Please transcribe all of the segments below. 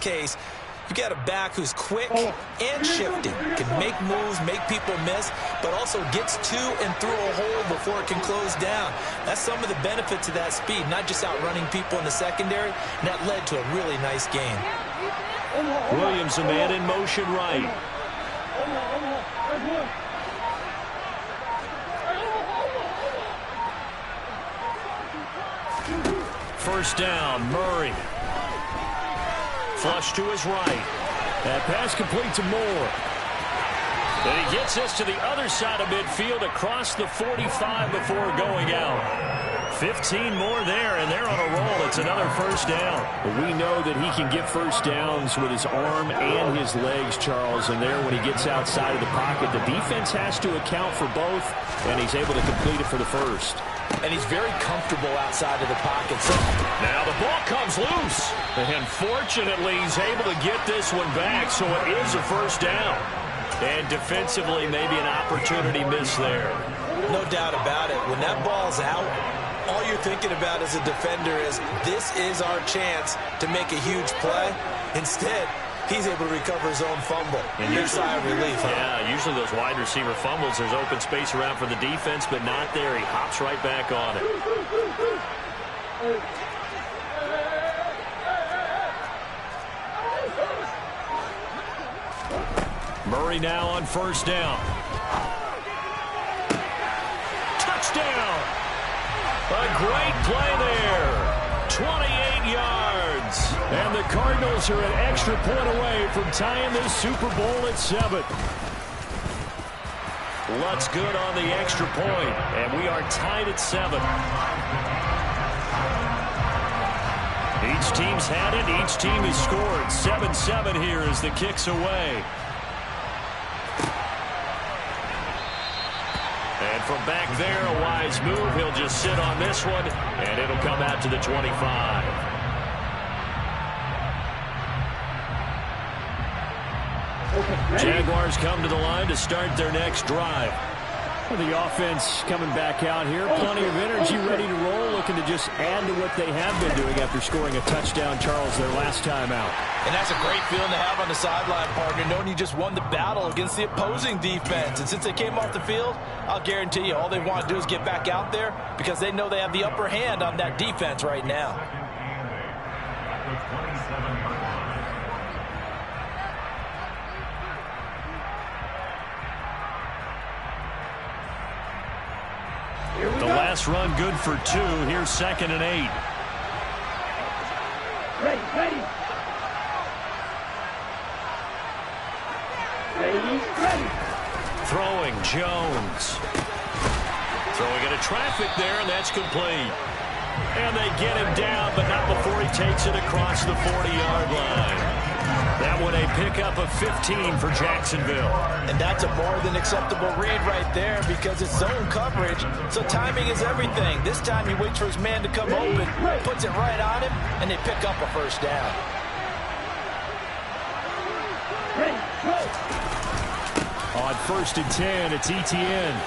case, you got a back who's quick and shifty, can make moves, make people miss, but also gets to and through a hole before it can close down. That's some of the benefits of that speed, not just outrunning people in the secondary, and that led to a really nice game. Williams, a man in motion right. First down, Murray. Flush to his right. That pass complete to Moore. And he gets this to the other side of midfield across the 45 before going out. 15 more there, and they're on a roll. It's another first down. We know that he can get first downs with his arm and his legs, Charles, and there when he gets outside of the pocket, the defense has to account for both, and he's able to complete it for the first. And he's very comfortable outside of the pocket. So now the ball comes loose, and fortunately he's able to get this one back, so it is a first down. And defensively, maybe an opportunity miss there. No doubt about it. When that ball's out, all you're thinking about as a defender is, this is our chance to make a huge play. Instead, he's able to recover his own fumble. And big sigh of relief, huh? Yeah, usually those wide receiver fumbles, there's open space around for the defense, but not there. He hops right back on it. Murray now on first down. Touchdown! A great play there. 28 yards. And the Cardinals are an extra point away from tying this Super Bowl at 7. Lutz good on the extra point, and we are tied at 7. Each team's had it. Each team has scored. 7-7 here as the kick's away. And from back there, a wise move. He'll just sit on this one, and it'll come out to the 25. Jaguars come to the line to start their next drive. The offense coming back out here. Plenty of energy, ready to roll, looking to just add to what they have been doing after scoring a touchdown, Charles, their last time out. And that's a great feeling to have on the sideline, partner, knowing you just won the battle against the opposing defense. And since they came off the field, I'll guarantee you all they want to do is get back out there because they know they have the upper hand on that defense right now. The last run good for 2. Here's 2nd and 8. Ready. Throwing, Jones. Throwing into traffic there, and that's complete. And they get him down, but not before he takes it across the 40-yard line. That one a pickup of 15 for Jacksonville. And that's a more than acceptable read right there because it's zone coverage, so timing is everything. This time he waits for his man to come open, puts it right on him, and they pick up a first down. On 1st and 10, it's Etienne.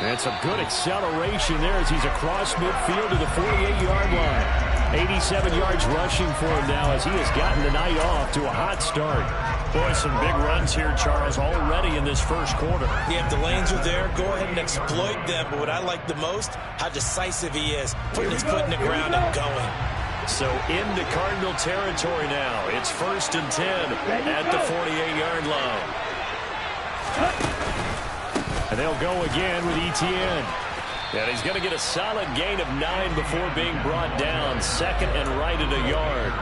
And some good acceleration there as he's across midfield to the 48-yard line. 87 yards rushing for him now as he has gotten the night off to a hot start. Boy, some big runs here, Charles, already in this first quarter. Yeah, if the lanes are there, go ahead and exploit them. But what I like the most, how decisive he is, putting his foot in the ground and going. So into Cardinal territory now. It's 1st and 10 at the 48-yard line. And they'll go again with Etienne. And he's going to get a solid gain of 9 before being brought down. 2nd and right at a yard.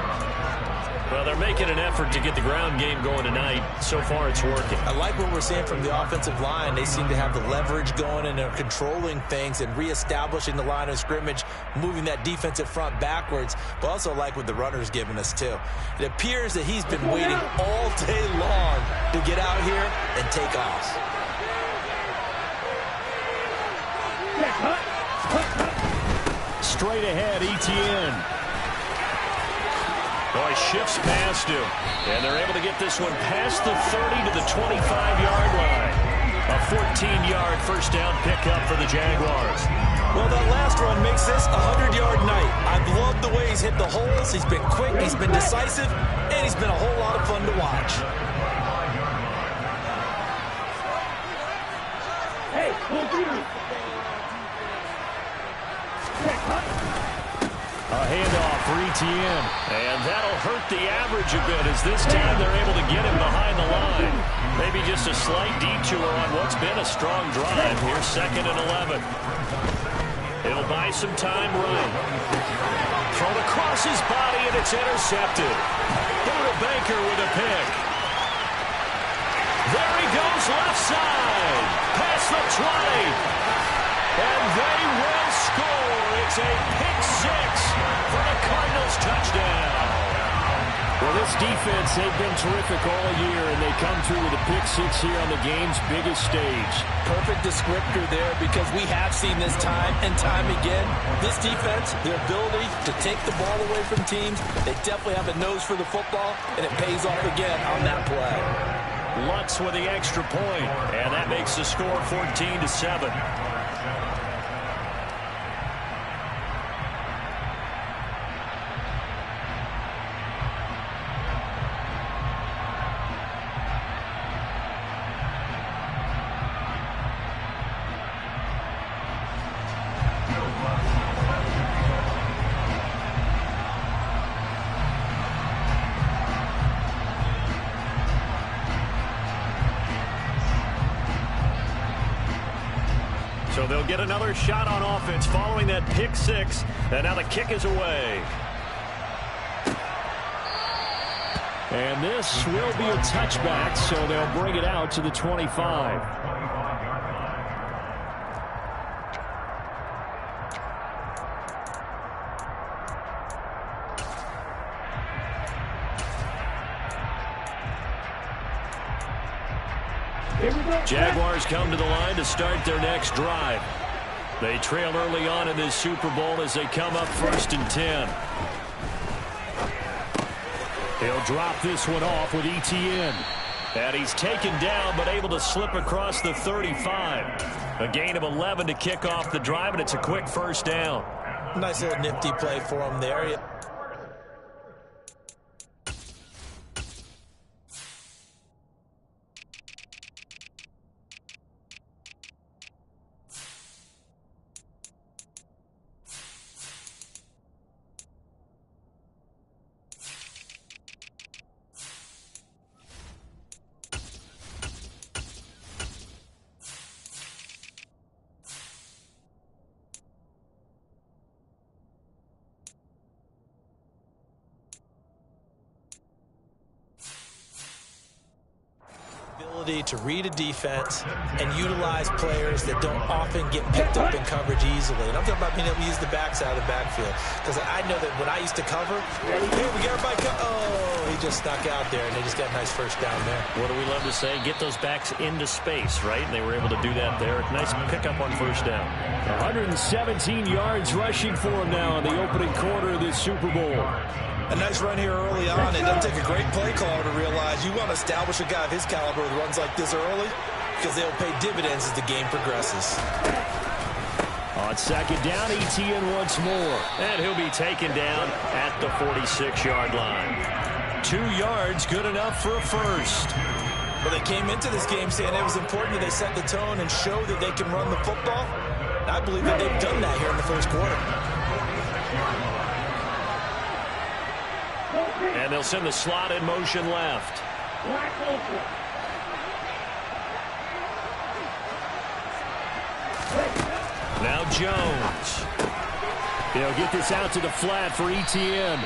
Well, they're making an effort to get the ground game going tonight. So far, it's working. I like what we're seeing from the offensive line. They seem to have the leverage going, and they're controlling things and reestablishing the line of scrimmage, moving that defensive front backwards. But also like what the runner's giving us, too. It appears that he's been waiting all day long to get out here and take off. Straight ahead, Etienne. Boy, shifts past him. And they're able to get this one past the 30 to the 25-yard line. A 14-yard first down pickup for the Jaguars. Well, that last run makes this a 100-yard night. I've loved the way he's hit the holes. He's been quick, he's been decisive, and he's been a whole lot of fun to watch. A handoff for Etienne. And that'll hurt the average a bit as this time they're able to get him behind the line. Maybe just a slight detour on what's been a strong drive. Here's 2nd and 11. It'll buy some time right. Thrown across his body, and it's intercepted. Buda Baker with a pick. There he goes, left side. Past the 20. And they will score. It's a pick 6 for the Cardinals touchdown. Well, this defense, they've been terrific all year, and they come through with a pick 6 here on the game's biggest stage. Perfect descriptor there because we have seen this time and time again. This defense, their ability to take the ball away from teams, they definitely have a nose for the football, and it pays off again on that play. Lutz with the extra point, and that makes the score 14-7. So they'll get another shot on offense following that pick 6. And now the kick is away. And this will be a touchback, so they'll bring it out to the 25. Jaguars come to the line to start their next drive. They trail early on in this Super Bowl as they come up 1st and 10. He'll drop this one off with Etienne. And he's taken down but able to slip across the 35. A gain of 11 to kick off the drive, and it's a quick 1st down. Nice little nifty play for him there. To read a defense and utilize players that don't often get picked up in coverage easily. And I'm talking about being able to use the backside of the backfield. Because I know that when I used to cover, hey, we got everybody oh, he just snuck out there, and they just got a nice 1st down there. What do we love to say? Get those backs into space, right? And they were able to do that there. Nice pickup on 1st down. 117 yards rushing for him now in the opening quarter of this Super Bowl. A nice run here early on. It doesn't take a great play caller to realize you want to establish a guy of his caliber with runs like this early because they'll pay dividends as the game progresses. On 2nd down, Etienne once more. And he'll be taken down at the 46-yard line. 2 yards, good enough for a 1st. Well, they came into this game saying it was important that they set the tone and show that they can run the football. And I believe that they've done that here in the 1st quarter. And they'll send the slot in motion left. Now Jones. They'll get this out to the flat for Etienne.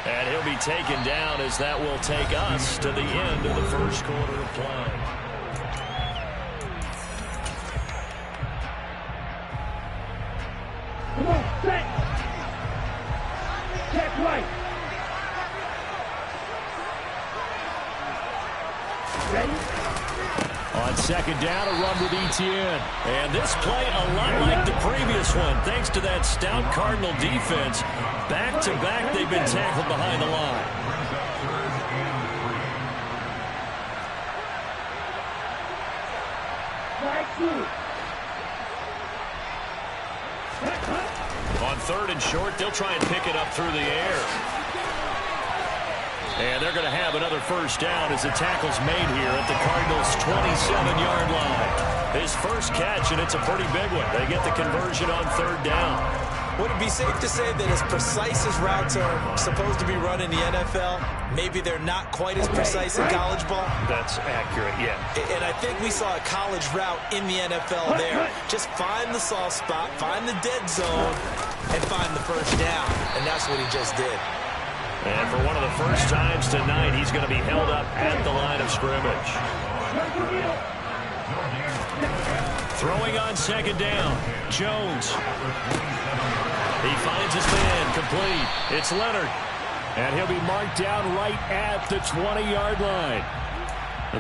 And he'll be taken down as that will take us to the end of the 1st quarter of play. Come on, set. Check right. Ready? On 2nd down, a run with Etienne. And this play a lot like the previous one. Thanks to that stout Cardinal defense. Back-to-back, they've been tackled behind the line. in short. They'll try and pick it up through the air. And they're going to have another first down as the tackle's made here at the Cardinals' 27-yard line. His first catch, and it's a pretty big one. They get the conversion on third down. Would it be safe to say that as precise as routes are supposed to be run in the NFL, maybe they're not quite as precise in college ball? That's accurate, yeah. And I think we saw a college route in the NFL there. Just find the soft spot, find the dead zone, and find the first down. And that's what he just did. And for one of the first times tonight, he's going to be held up at the line of scrimmage. Throwing on second down, Jones. He finds his man, complete. It's Leonard. And he'll be marked down right at the 20-yard line.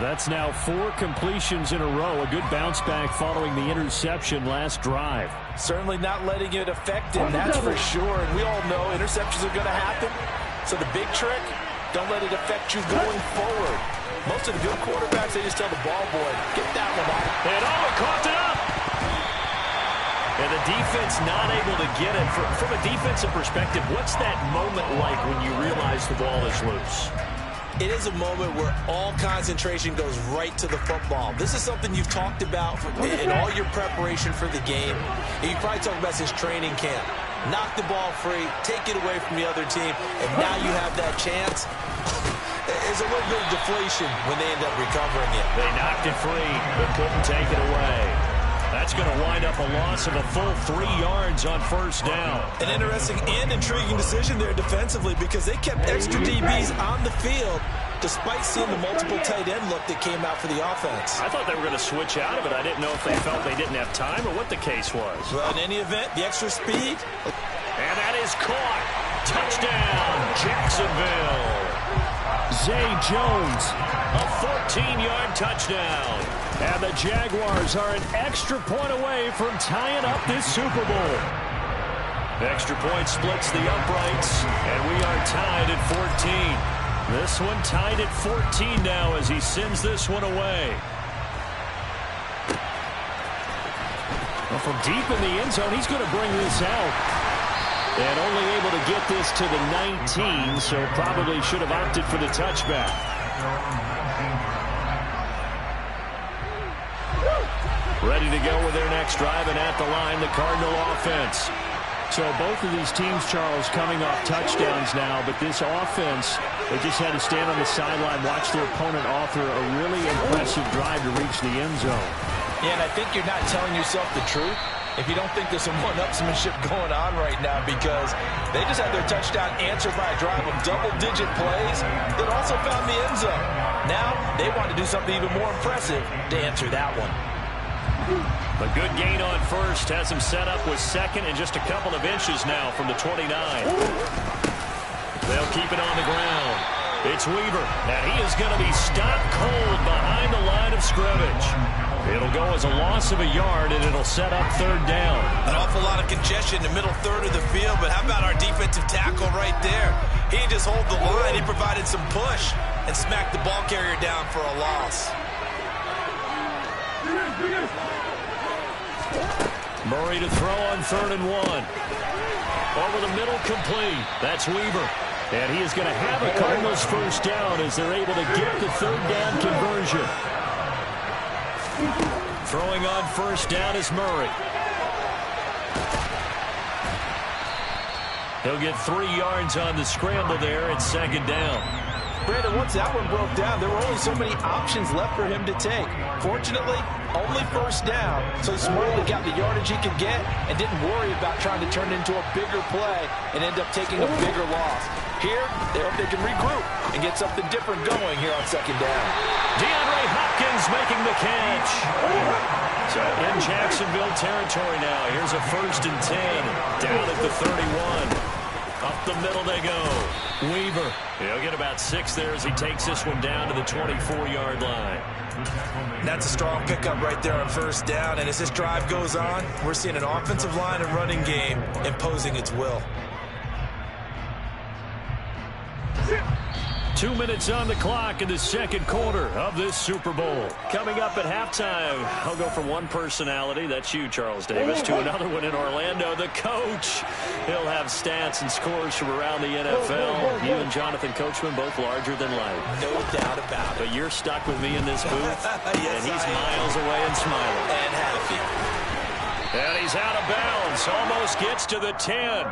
That's now 4 completions in a row. A good bounce back following the interception last drive. Certainly not letting it affect him, that's for sure. And we all know interceptions are going to happen. So the big trick, don't let it affect you going forward. Most of the good quarterbacks, they just tell the ball boy, get that one out. And he caught it up. And the defense not able to get it. From a defensive perspective, what's that moment like when you realize the ball is loose? It is a moment where all concentration goes right to the football. This is something you've talked about in all your preparation for the game. And you probably talked about since training camp. Knock the ball free, take it away from the other team, and now you have that chance. There's a little bit of deflation when they end up recovering it. They knocked it free, but couldn't take it away. That's going to wind up a loss of a full 3 yards on first down. An interesting and intriguing decision there defensively because they kept extra DBs on the field despite seeing the multiple tight end look that came out for the offense. I thought they were going to switch out of it. I didn't know if they felt they didn't have time or what the case was. Well, in any event, the extra speed. And that is caught. Touchdown, Jacksonville. Zay Jones. A 14-yard touchdown. And the Jaguars are an extra point away from tying up this Super Bowl. Extra point splits the uprights, and we are tied at 14. This one tied at 14 now as he sends this one away. Well, from deep in the end zone, he's going to bring this out. And only able to get this to the 19, so probably should have opted for the touchback. Ready to go with their next drive, and at the line, the Cardinal offense. So both of these teams, Charles, coming off touchdowns now, but this offense, they just had to stand on the sideline, watch their opponent author a really impressive drive to reach the end zone. Yeah, and I think you're not telling yourself the truth if you don't think there's some one-upsmanship going on right now, because they just had their touchdown answered by a drive of double-digit plays that also found the end zone. Now they want to do something even more impressive to answer that one. A good gain on first has him set up with second and just a couple of inches now from the 29. They'll keep it on the ground. It's Weaver, and he is going to be stopped cold behind the line of scrimmage. It'll go as a loss of a yard, and it'll set up third down. An awful lot of congestion in the middle third of the field, but how about our defensive tackle right there? He just hold the line. He provided some push and smacked the ball carrier down for a loss. Murray to throw on 3rd and 1. Over the middle, complete. That's Weaver. And he is going to have a Cardinals first down as they're able to get the third down conversion. Throwing on first down is Murray. He'll get 3 yards on the scramble there at second down. Brandon, once that one broke down, there were only so many options left for him to take. Fortunately, only first down, so he smartly got the yardage he could get and didn't worry about trying to turn it into a bigger play and end up taking a bigger loss. Here, they hope they can regroup and get something different going here on second down. DeAndre Hopkins making the catch. So in Jacksonville territory now. Here's a 1st and 10 down at the 31. Up the middle they go. Weaver. He'll get about 6 there as he takes this one down to the 24-yard line. That's a strong pickup right there on first down. And as this drive goes on, we're seeing an offensive line and running game imposing its will. 2 minutes on the clock in the second quarter of this Super Bowl. Coming up at halftime, I'll go from one personality, that's you, Charles Davis, to another one in Orlando, the coach. He'll have stats and scores from around the NFL. You and Jonathan Coachman both larger than life. No doubt about it. But you're stuck with me in this booth, yes, and he's miles away and smiling. And happy. And he's out of bounds, almost gets to the 10.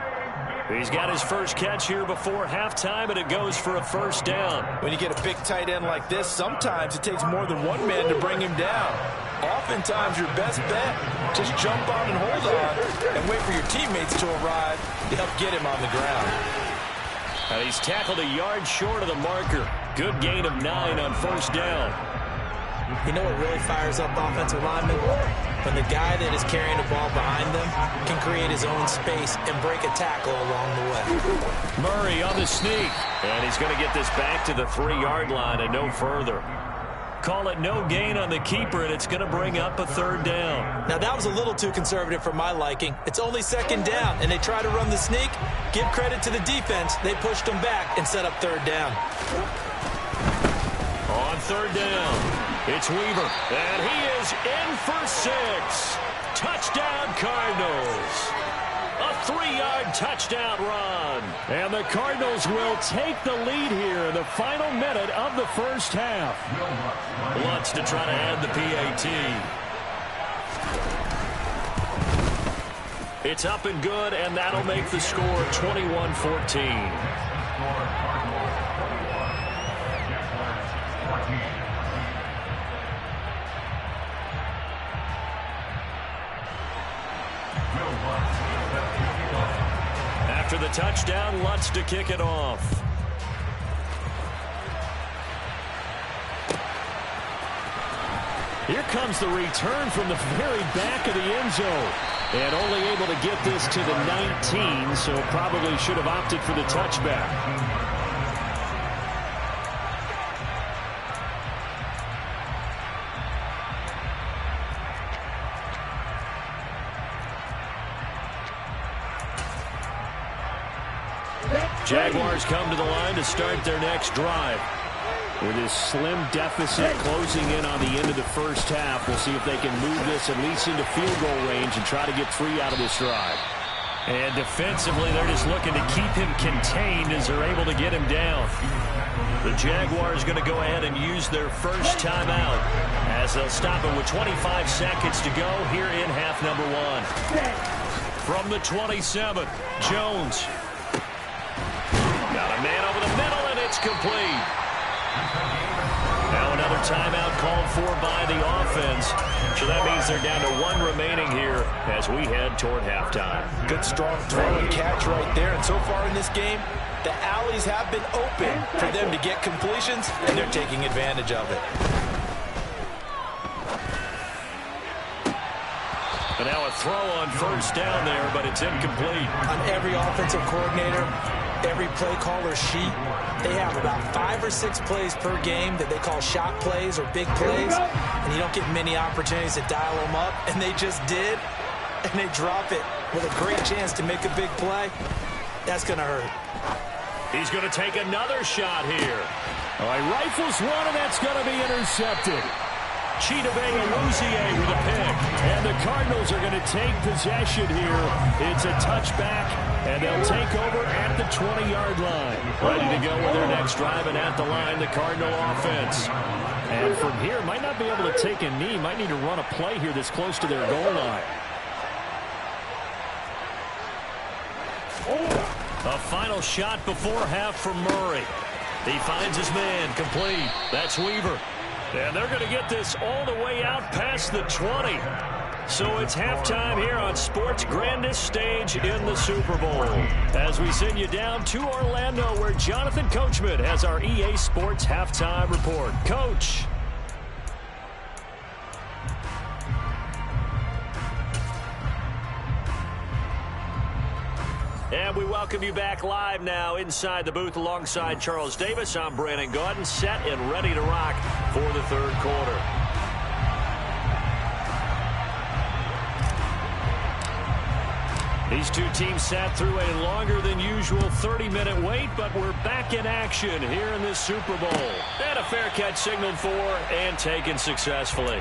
He's got his first catch here before halftime, and it goes for a first down. When you get a big tight end like this, sometimes it takes more than one man to bring him down. Oftentimes, your best bet, just jump on and hold on and wait for your teammates to arrive to help get him on the ground. And he's tackled a yard short of the marker. Good gain of 9 on first down. You know what really fires up offensive linemen? When the guy that is carrying the ball behind them can create his own space and break a tackle along the way. Murray on the sneak. And he's going to get this back to the 3-yard line and no further. Call it no gain on the keeper, and it's going to bring up a third down. Now, that was a little too conservative for my liking. It's only second down, and they try to run the sneak. Give credit to the defense. They pushed them back and set up third down. On third down, it's Weaver, and he is in for 6. Touchdown, Cardinals. A 3-yard touchdown run. And the Cardinals will take the lead here in the final minute of the first half. Wants to try to add the PAT. It's up and good, and that'll make the score 21-14. After the touchdown, Lutz to kick it off. Here comes the return from the very back of the end zone. And only able to get this to the 19, so probably should have opted for the touchback. Jaguars come to the line to start their next drive. With this slim deficit closing in on the end of the first half, we'll see if they can move this at least into field goal range and try to get 3 out of this drive. And defensively, they're just looking to keep him contained as they're able to get him down. The Jaguars going to go ahead and use their first timeout as they'll stop it with 25 seconds to go here in half number 1. From the 27, Jones. Got a man over the middle, and it's complete. Now another timeout called for by the offense. So that means they're down to 1 remaining here as we head toward halftime. Good strong throw and catch right there. And so far in this game, the alleys have been open for them to get completions, and they're taking advantage of it. And now a throw on first down there, but it's incomplete. On every offensive coordinator, every play caller sheet, they have about 5 or 6 plays per game that they call shot plays or big plays, and you don't get many opportunities to dial them up, and they just did, and they drop it with a great chance to make a big play. That's going to hurt. He's going to take another shot here. All right, rifles one, and that's going to be intercepted. Chidobe with a pick. And the Cardinals are going to take possession here. It's a touchback, and they'll take over at the 20-yard line. Ready to go with their next drive, and at the line, the Cardinal offense. And from here, might not be able to take a knee. Might need to run a play here that's close to their goal line. A final shot before half from Murray. He finds his man, complete. That's Weaver. And they're going to get this all the way out past the 20. So it's halftime here on sports' grandest stage in the Super Bowl. As we send you down to Orlando, where Jonathan Coachman has our EA Sports halftime report. Coach. And we welcome you back live now inside the booth alongside Charles Davis. I'm Brandon Gaudin, set and ready to rock for the third quarter. These two teams sat through a longer than usual 30-minute wait, but we're back in action here in this Super Bowl. And a fair catch signaled for and taken successfully.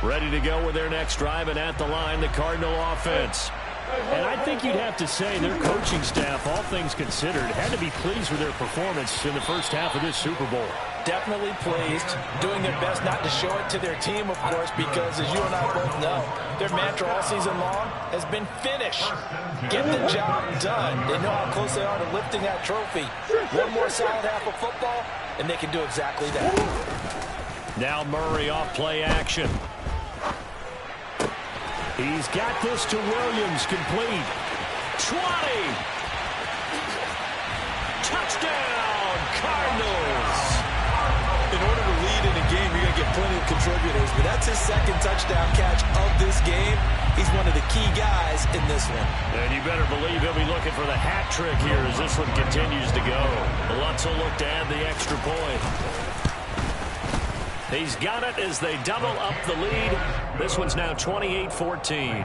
Ready to go with their next drive, and at the line, the Cardinal offense. And I think you'd have to say their coaching staff, all things considered, had to be pleased with their performance in the first half of this Super Bowl. Definitely pleased, doing their best not to show it to their team, of course, because as you and I both know, their mantra all season long has been finish. Get the job done. They know how close they are to lifting that trophy. One more solid half of football, and they can do exactly that. Now Murray off play action. He's got this to Williams, complete. 20. Touchdown, Cardinals. In order to lead in a game, you're going to get plenty of contributors, but that's his second touchdown catch of this game. He's one of the key guys in this one. And you better believe he'll be looking for the hat trick here as this one continues to go. Lutz will look to add the extra point. He's got it as they double up the lead. This one's now 28-14.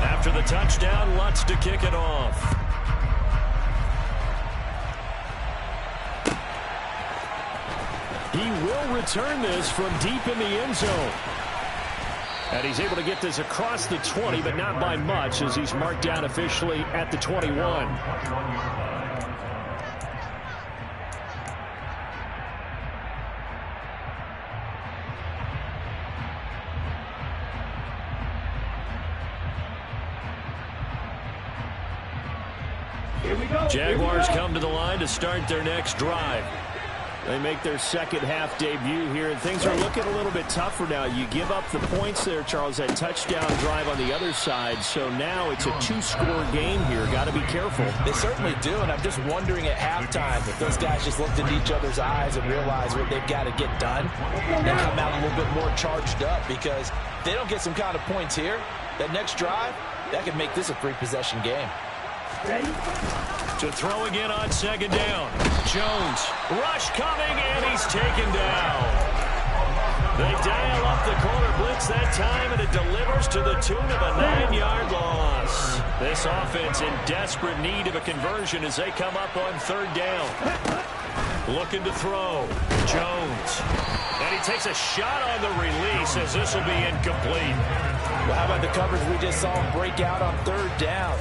After the touchdown, Lutz to kick it off. He will return this from deep in the end zone. And he's able to get this across the 20, but not by much, as he's marked down officially at the 21. Jaguars come to the line to start their next drive. They make their second half debut here, and things are looking a little bit tougher now. You give up the points there, Charles, that touchdown drive on the other side. So now it's a two-score game here. Got to be careful. They certainly do, and I'm just wondering at halftime if those guys just looked into each other's eyes and realized what they've got to get done and come out a little bit more charged up, because if they don't get some kind of points here, that next drive, that could make this a three-possession game. To throw again on second down. Jones, rush coming, and he's taken down. They dial up the corner blitz that time, and it delivers to the tune of a 9-yard loss. This offense in desperate need of a conversion as they come up on third down. Looking to throw. Jones. And he takes a shot on the release as this will be incomplete. Well, how about the coverage we just saw him break out on third down?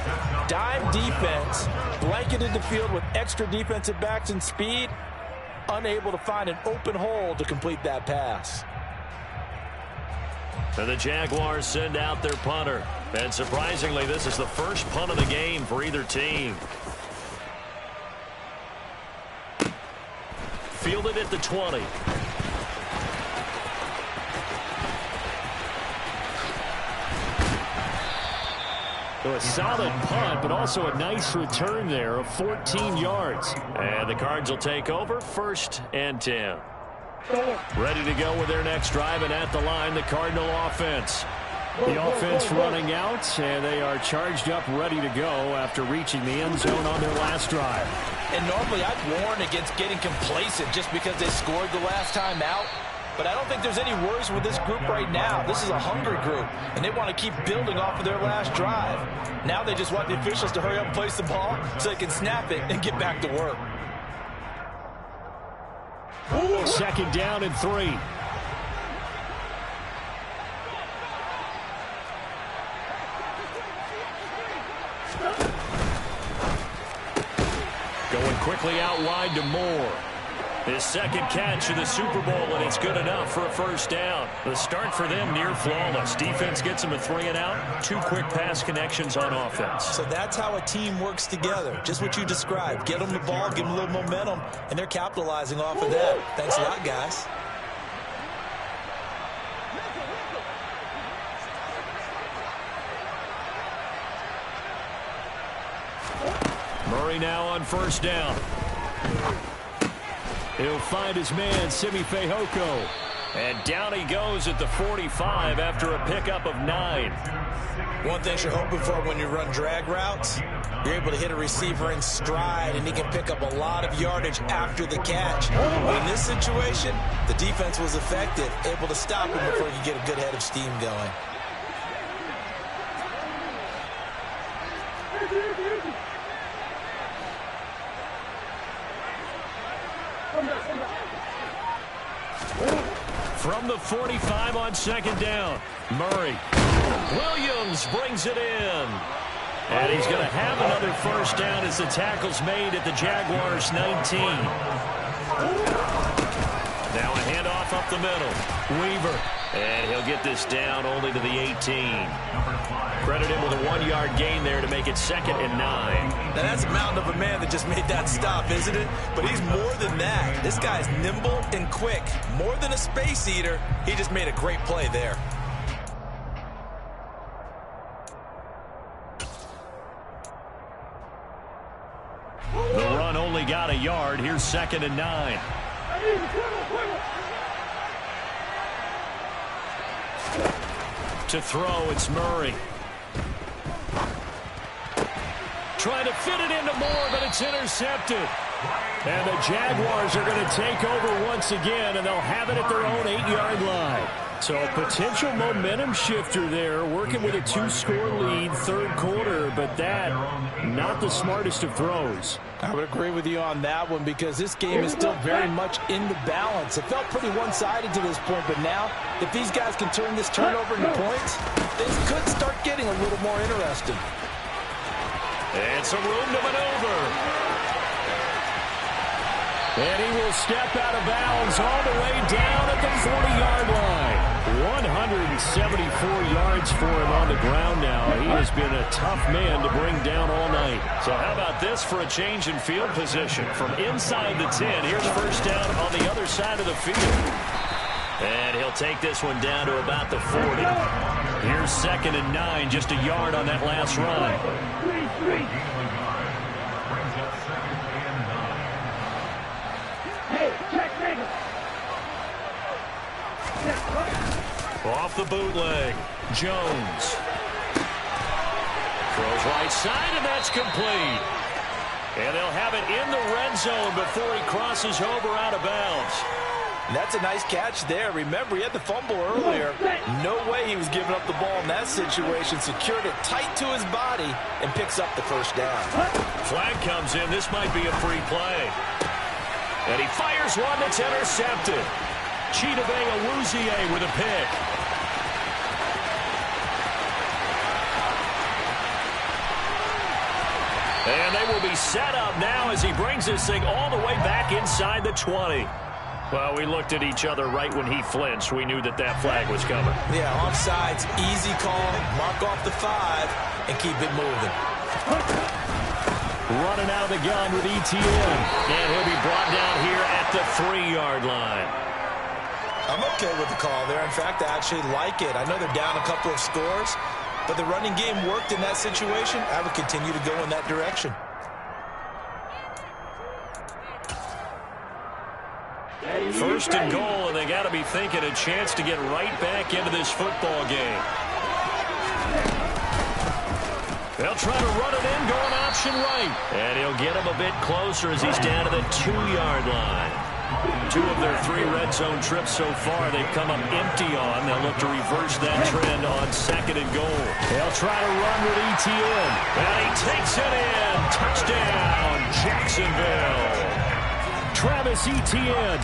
Dime defense, blanketed the field with extra defensive backs and speed, unable to find an open hole to complete that pass. And the Jaguars send out their punter. And surprisingly, this is the first punt of the game for either team. Fielded at the 20. So a solid punt, but also a nice return there of 14 yards. And the Cards will take over, 1st and 10. Ready to go with their next drive, and at the line, the Cardinal offense. The offense running out, and they are charged up, ready to go after reaching the end zone on their last drive. And normally I'd warn against getting complacent just because they scored the last time out. But I don't think there's any worries with this group right now. This is a hungry group, and they want to keep building off of their last drive. Now they just want the officials to hurry up and place the ball so they can snap it and get back to work. Second down and 3. Going quickly out wide to Moore. His second catch of the Super Bowl, and it's good enough for a first down. The start for them near flawless. Defense gets them a 3 and out. 2 quick pass connections on offense. So that's how a team works together. Just what you described. Get them the ball, give them a little momentum, and they're capitalizing off of that. Thanks a lot, guys. Murray now on first down. He'll find his man, Simi Fehoko. And down he goes at the 45 after a pickup of 9. One thing you're hoping for when you run drag routes, You're able to hit a receiver in stride, and he can pick up a lot of yardage after the catch. But in this situation, the defense was effective, able to stop him before he could get a good head of steam going. From the 45 on second down, Murray. Williams brings it in. And he's going to have another first down as the tackle's made at the Jaguars' 19. Now a handoff up the middle. Weaver. And he'll get this down only to the 18. Credit him with a 1-yard gain there to make it 2nd and 9. Now that's a mountain of a man that just made that stop, isn't it? But he's more than that. This guy's nimble and quick. More than a space eater, he just made a great play there. The run only got a yard. Here's 2nd and 9. To throw, it's Murray. Trying to fit it into Moore, but it's intercepted. And the Jaguars are going to take over once again, and they'll have it at their own 8-yard line. So a potential momentum shifter there, working with a 2-score lead, third quarter, but that, not the smartest of throws. I would agree with you on that one because this game is still very much in the balance. It felt pretty one-sided to this point, but now, if these guys can turn this turnover into points, things could start getting a little more interesting. And some room to maneuver. And he will step out of bounds all the way down at the 40-yard line. 174 yards for him on the ground now. He has been a tough man to bring down all night. So how about this for a change in field position? From inside the 10, here's first down on the other side of the field. And he'll take this one down to about the 40. Here's 2nd and 9, just a yard on that last run. Off the bootleg, Jones. Throws right side, and that's complete. And they'll have it in the red zone before he crosses over out of bounds. And that's a nice catch there. Remember, he had the fumble earlier. No way he was giving up the ball in that situation. Secured it tight to his body and picks up the first down. Flag comes in. This might be a free play. And he fires one that's intercepted. Chidobe Awuzie with a pick. And they will be set up now as he brings this thing all the way back inside the 20. Well, we looked at each other right when he flinched. We knew that that flag was coming. Yeah, offsides, easy call, mark off the 5, and keep it moving. Running out of the gun with ETN. And he'll be brought down here at the 3-yard line. I'm okay with the call there. In fact, I actually like it. I know they're down a couple of scores, but the running game worked in that situation. I would continue to go in that direction. First and goal, and they got to be thinking a chance to get right back into this football game. They'll try to run it in, going option right. And he'll get him a bit closer as he's down to the 2-yard line. 2 of their 3 red zone trips so far they've come up empty on. They'll look to reverse that trend on 2nd and goal. They'll try to run with ETN. And he takes it in. Touchdown, Jacksonville. Travis Etienne,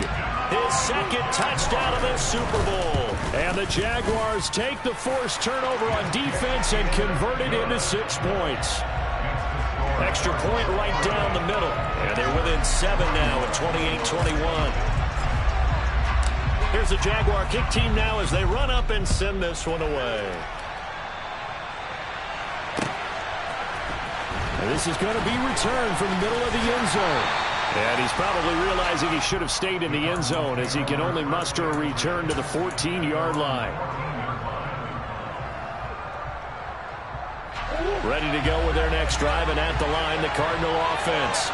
his 2nd touchdown of the Super Bowl. And the Jaguars take the forced turnover on defense and convert it into 6 points. Extra point right down the middle. And they're within 7 now at 28-21. Here's the Jaguar kick team now as they run up and send this one away. And this is going to be returned from the middle of the end zone. And he's probably realizing he should have stayed in the end zone as he can only muster a return to the 14-yard line. Ready to go with their next drive, and at the line, the Cardinal offense.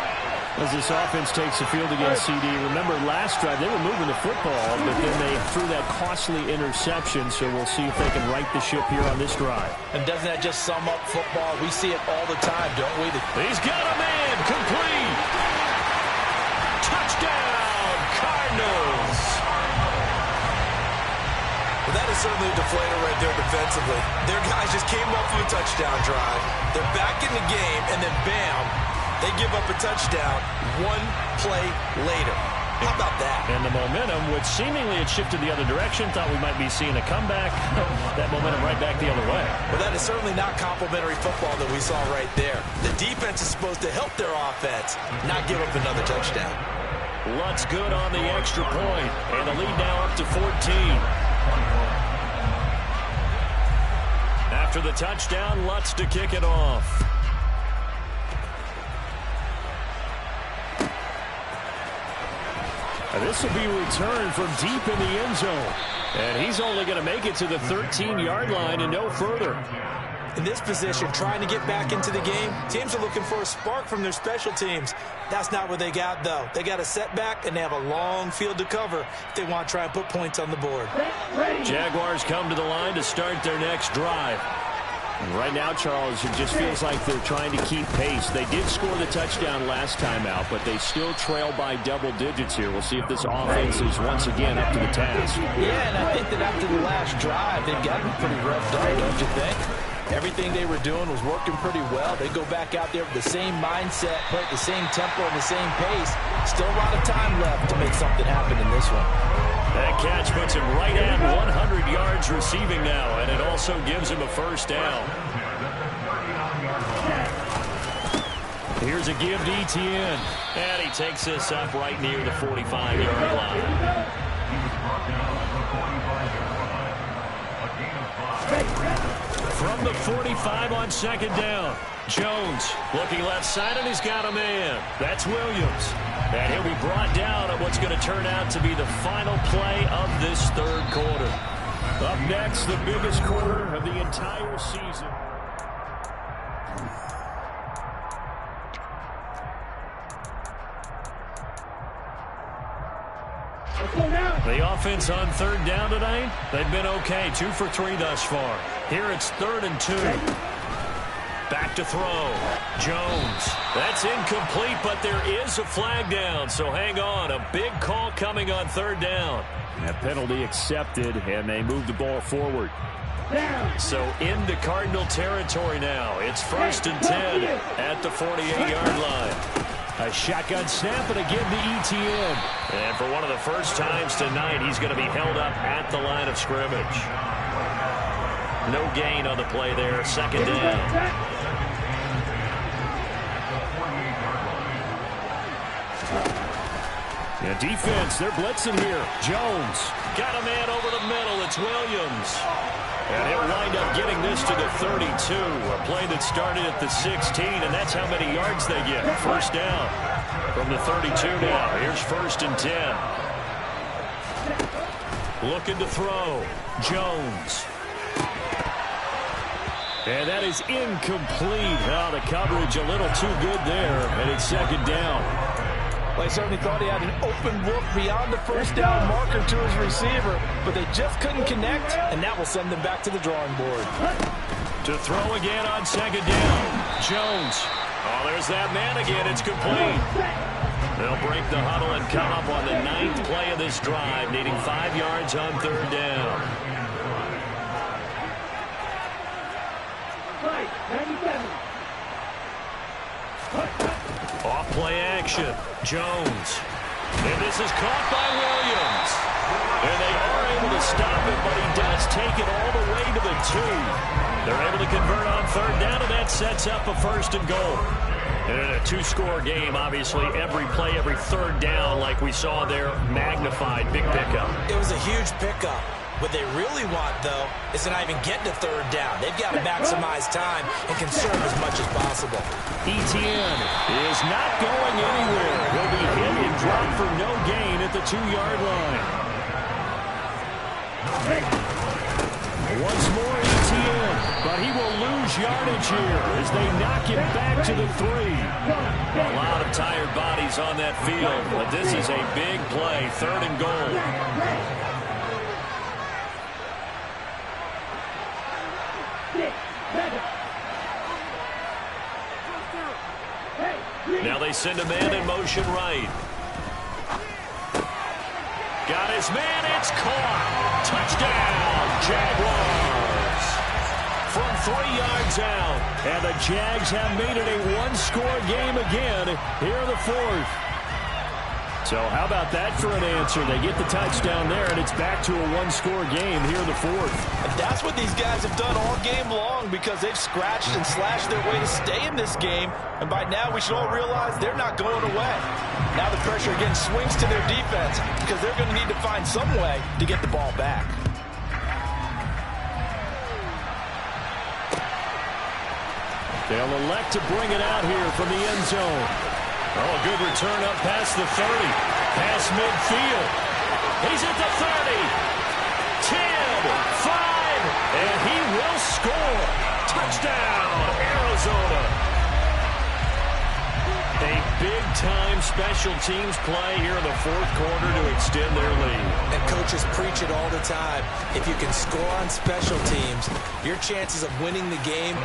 As this offense takes the field against CD, remember last drive they were moving the football, but then they threw that costly interception, so we'll see if they can right the ship here on this drive. And doesn't that just sum up football? We see it all the time, don't we? He's got a man, complete. Touchdown, Cardinals. Well, that is certainly a deflator right there defensively. Their guys just came off of a touchdown drive. They're back in the game, and then bam, they give up a touchdown one play later. How about that? And the momentum, which seemingly had shifted the other direction, thought we might be seeing a comeback. That momentum right back the other way. Well, that is certainly not complimentary football that we saw right there. The defense is supposed to help their offense, not give up another touchdown. Lutz good on the extra point, and the lead now up to 14. After the touchdown, Lutz to kick it off. This will be returned from deep in the end zone. And he's only going to make it to the 13-yard line and no further. In this position, trying to get back into the game, teams are looking for a spark from their special teams. That's not what they got, though. They got a setback, and they have a long field to cover if they want to try and put points on the board. Jaguars come to the line to start their next drive. And right now, Charles, it just feels like they're trying to keep pace. They did score the touchdown last time out, but they still trail by double digits here. We'll see if this offense is once again up to the task. Yeah, and I think that after the last drive, they've got to be pretty revved up, don't you think? Everything they were doing was working pretty well. They go back out there with the same mindset, play at the same tempo and the same pace. Still a lot of time left to make something happen in this one. That catch puts him right at 100 yards receiving now, and it also gives him a first down. Here's a give to Etienne, and he takes this up right near the 45-yard line. From the 45 on second down, Jones looking left side, and he's got a man. That's Williams. And he'll be brought down at what's going to turn out to be the final play of this third quarter. Up next, the biggest quarter of the entire season. The offense on third down tonight, they've been okay. 2 for 3 thus far. Here it's 3rd and 2. Back to throw. Jones. That's incomplete, but there is a flag down, so hang on. A big call coming on 3rd down. That penalty accepted, and they move the ball forward. So into Cardinal territory now. It's 1st and 10 at the 48-yard line. A shotgun snap and again to Etienne. And for one of the first times tonight, he's going to be held up at the line of scrimmage. No gain on the play there. 2nd down. Yeah, defense, they're blitzing here. Jones. Got a man over the middle. It's Williams. And he'll wind up getting this to the 32. A play that started at the 16, and that's how many yards they get. First down from the 32 now. Here's 1st and 10. Looking to throw. Jones. And that is incomplete. Oh, the coverage a little too good there, and it's 2nd down. Well, I certainly thought he had an open look beyond the first down marker to his receiver, but they just couldn't connect, and that will send them back to the drawing board. To throw again on 2nd down. Jones. Oh, there's that man again. It's complete. They'll break the huddle and come up on the 9th play of this drive, needing 5 yards on 3rd down. Off play action. Jones. And this is caught by Williams. And they are able to stop it, but he does take it all the way to the 2. They're able to convert on 3rd down, and that sets up a 1st and goal. And in a 2-score game, obviously, every play, every 3rd down, like we saw there, magnified. Big pickup. It was a huge pickup. What they really want, though, is to not even get to 3rd down. They've got to maximize time and conserve as much as possible. Etienne is not going anywhere. He'll be hit and dropped for no gain at the 2-yard line. Once more, Etienne. But he will lose yardage here as they knock him back to the 3. A lot of tired bodies on that field, but this is a big play, 3rd and goal. Now they send a man in motion right. Got his man, it's caught. Touchdown, Jaguars. From 3 yards out. And the Jags have made it a one-score game again here in the 4th. So how about that for an answer? They get the touchdown there, and it's back to a one-score game here in the 4th. And that's what these guys have done all game long because they've scratched and slashed their way to stay in this game. And by now, we should all realize they're not going away. Now the pressure again swings to their defense because they're going to need to find some way to get the ball back. They'll elect to bring it out here from the end zone. Oh, a good return up past the 30. Past midfield. He's at the 30. 10, 5, and he will score. Touchdown, Arizona. A big-time special teams play here in the 4th quarter to extend their lead. And coaches preach it all the time. If you can score on special teams, your chances of winning the game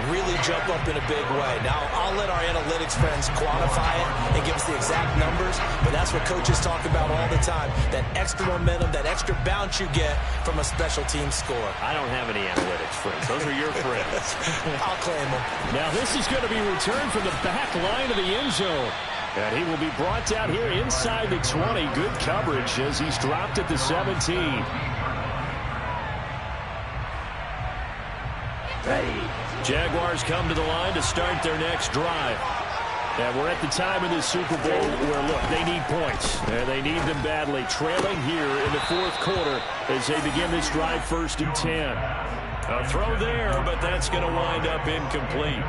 really jump up in a big way. Now, I'll let our analytics friends quantify it and give us the exact numbers, but that's what coaches talk about all the time. That extra momentum, that extra bounce you get from a special team score. I don't have any analytics friends. Those are your friends. I'll claim them. Now this is going to be returned from the back line of the end zone. And he will be brought down here inside the 20. Good coverage as he's dropped at the 17. Jaguars come to the line to start their next drive. And we're at the time in the Super Bowl where, look, they need points. And they need them badly. Trailing here in the 4th quarter as they begin this drive 1st and 10. A throw there, but that's going to wind up incomplete.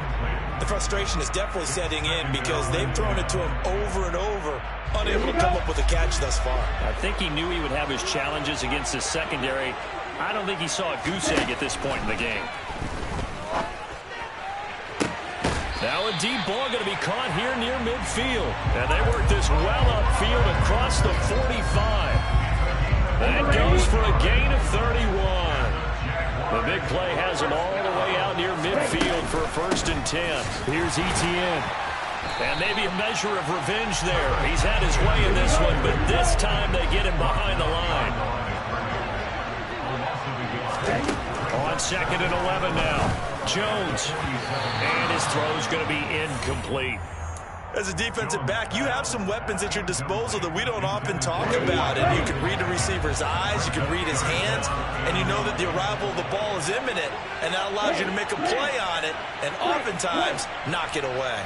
The frustration is definitely setting in because they've thrown it to him over and over, unable to come up with a catch thus far. I think he knew he would have his challenges against his secondary. I don't think he saw a goose egg at this point in the game. Now a deep ball going to be caught here near midfield. And they work this well upfield across the 45. That goes for a gain of 31. The big play has him all the way out near midfield for a 1st and 10. Here's ETN. And maybe a measure of revenge there. He's had his way in this one, but this time they get him behind the line. On 2nd and 11 now. Jones. And his throw's going to be incomplete. As a defensive back, you have some weapons at your disposal that we don't often talk about. And you can read the receiver's eyes, you can read his hands, and you know that the arrival of the ball is imminent, and that allows you to make a play on it and oftentimes knock it away.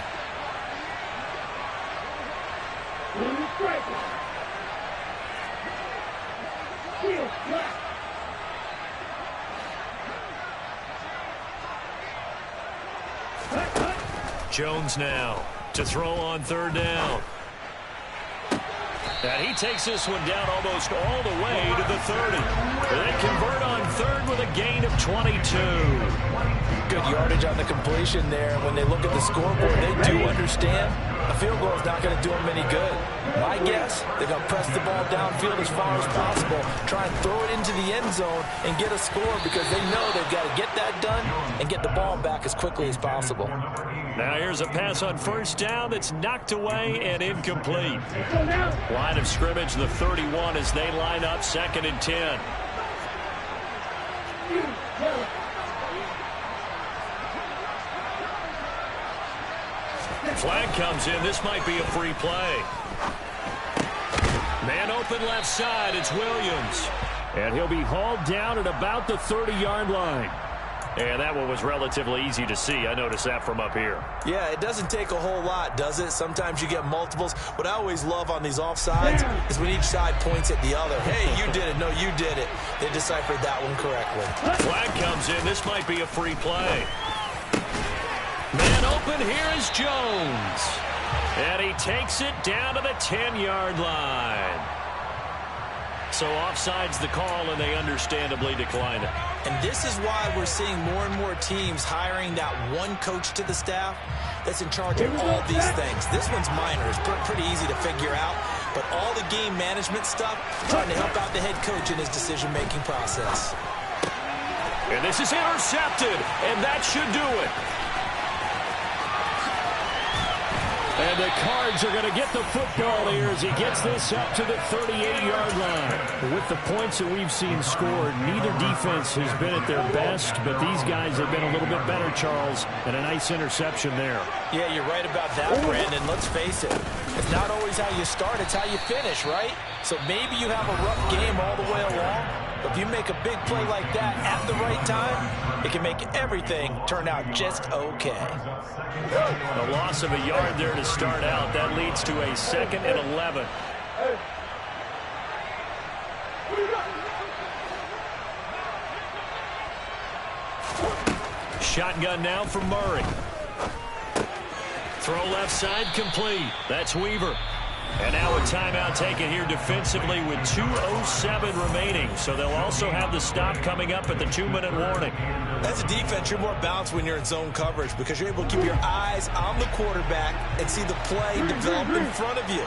Jones now to throw on 3rd down. And he takes this one down almost all the way to the 30. They convert on 3rd with a gain of 22. Good yardage on the completion there. When they look at the scoreboard, they do understand a field goal is not going to do them any good. My guess, they're going to press the ball downfield as far as possible, try and throw it into the end zone and get a score because they know they've got to get that done and get the ball back as quickly as possible. Now here's a pass on 1st down that's knocked away and incomplete. Line of scrimmage, the 31 as they line up 2nd and 10. Flag comes in. This might be a free play. Man open left side. It's Williams. And he'll be hauled down at about the 30-yard line. And that one was relatively easy to see. I noticed that from up here. Yeah, it doesn't take a whole lot, does it? Sometimes you get multiples. What I always love on these offsides is when each side points at the other. Hey, you did it. No, you did it. They deciphered that one correctly. Flag comes in. This might be a free play. Man open. Here is Jones. And he takes it down to the 10-yard line. So offside's the call, and they understandably decline it. And this is why we're seeing more and more teams hiring that one coach to the staff that's in charge of all these things. This one's minor. It's pretty easy to figure out. But all the game management stuff, trying to help out the head coach in his decision-making process. And this is intercepted, and that should do it. And the Cards are going to get the football here as he gets this up to the 38-yard line. With the points that we've seen scored, neither defense has been at their best, but these guys have been a little bit better, Charles, and a nice interception there. Yeah, you're right about that, Brandon. Let's face it. It's not always how you start, it's how you finish, right? So maybe you have a rough game all the way along, but if you make a big play like that at the right time, it can make everything turn out just okay. A loss of a yard there to start out. That leads to a 2nd and 11. Shotgun now for Murray. Throw left side complete. That's Weaver. And now a timeout taken here defensively with 2:07 remaining. So they'll also have the stop coming up at the 2-minute warning. As a defense, you're more balanced when you're in zone coverage because you're able to keep your eyes on the quarterback and see the play develop in front of you.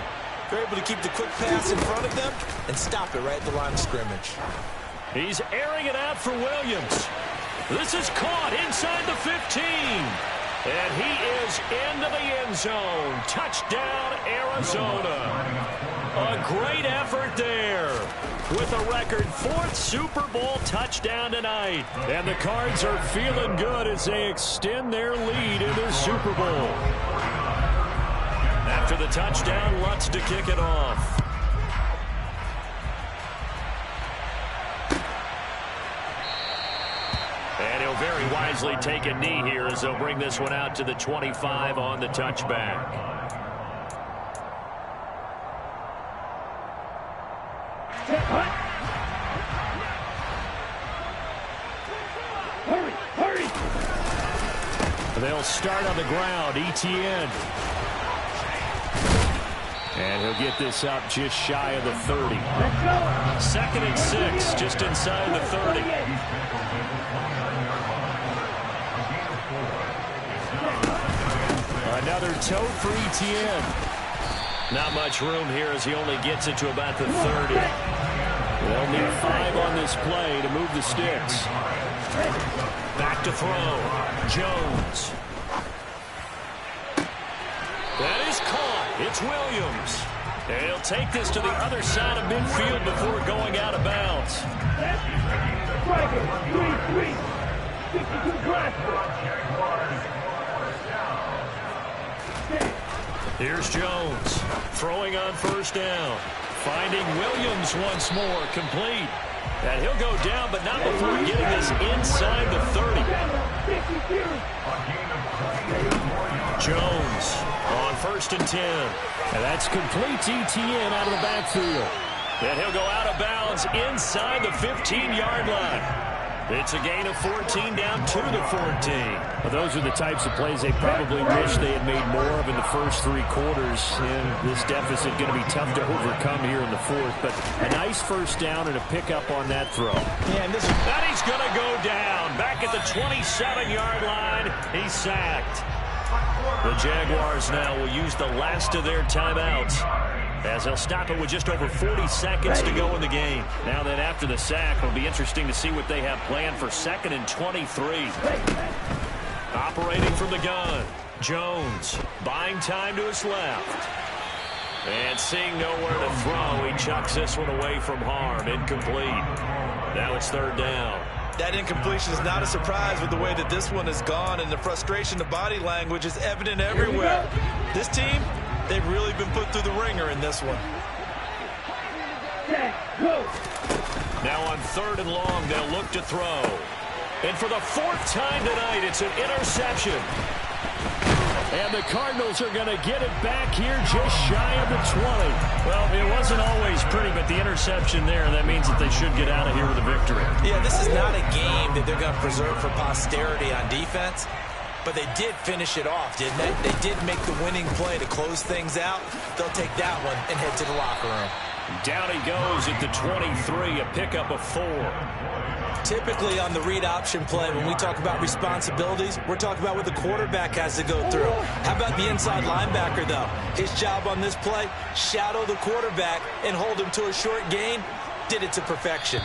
You're able to keep the quick pass in front of them and stop it right at the line of scrimmage. He's airing it out for Williams. This is caught inside the 15. And he is into the end zone. Touchdown, Arizona. A great effort there with a record 4th Super Bowl touchdown tonight. And the Cards are feeling good as they extend their lead in the Super Bowl. After the touchdown, Lutz to kick it off. And he'll very wisely take a knee here as they'll bring this one out to the 25 on the touchback. Hurry, hurry. They'll start on the ground. ETN. And he'll get this up just shy of the 30. 2nd and 6, just inside the 30. Another toe for ETN. Not much room here as he only gets it to about the 30. They'll need 5 on this play to move the sticks. Back to throw. Jones. That is caught. It's Williams. And he'll take this to the other side of midfield before going out of bounds. Striker, 3-3. 62 drive. Here's Jones. Throwing on 1st down. Finding Williams once more. Complete. And he'll go down, but not before getting this inside the 30. Jones on 1st and 10. And that's complete to ETN out of the backfield. And he'll go out of bounds inside the 15-yard line. It's a gain of 14 down to the 14. Well, those are the types of plays they probably wish they had made more of in the first 3 quarters. And this deficit going to be tough to overcome here in the 4th. But a nice 1st down and a pickup on that throw. Yeah, and that he's going to go down. Back at the 27-yard line, he's sacked. The Jaguars now will use the last of their timeouts as they'll stop it with just over 40 seconds to go in the game. Now then, after the sack, it'll be interesting to see what they have planned for 2nd and 23. Operating from the gun, Jones buying time to his left. And seeing nowhere to throw, he chucks this one away from harm. Incomplete. Now it's 3rd down. That incompletion is not a surprise with the way that this one has gone, and the frustration, the body language is evident everywhere. This team, they've really been put through the ringer in this one. Now on 3rd and long, they'll look to throw. And for the 4th time tonight, it's an interception. And the Cardinals are going to get it back here just shy of the 20. Well, it wasn't always pretty, but the interception there, that means that they should get out of here with a victory. Yeah, this is not a game that they're going to preserve for posterity on defense, but they did finish it off, didn't they? They did make the winning play to close things out. They'll take that one and head to the locker room. Down he goes at the 23, a pickup of 4. Typically on the read option play, when we talk about responsibilities, we're talking about what the quarterback has to go through. How about the inside linebacker, though? His job on this play, shadow the quarterback and hold him to a short gain. Did it to perfection.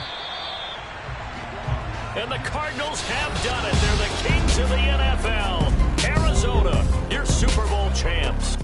And the Cardinals have done it. They're the kings of the NFL. Arizona, your Super Bowl champs.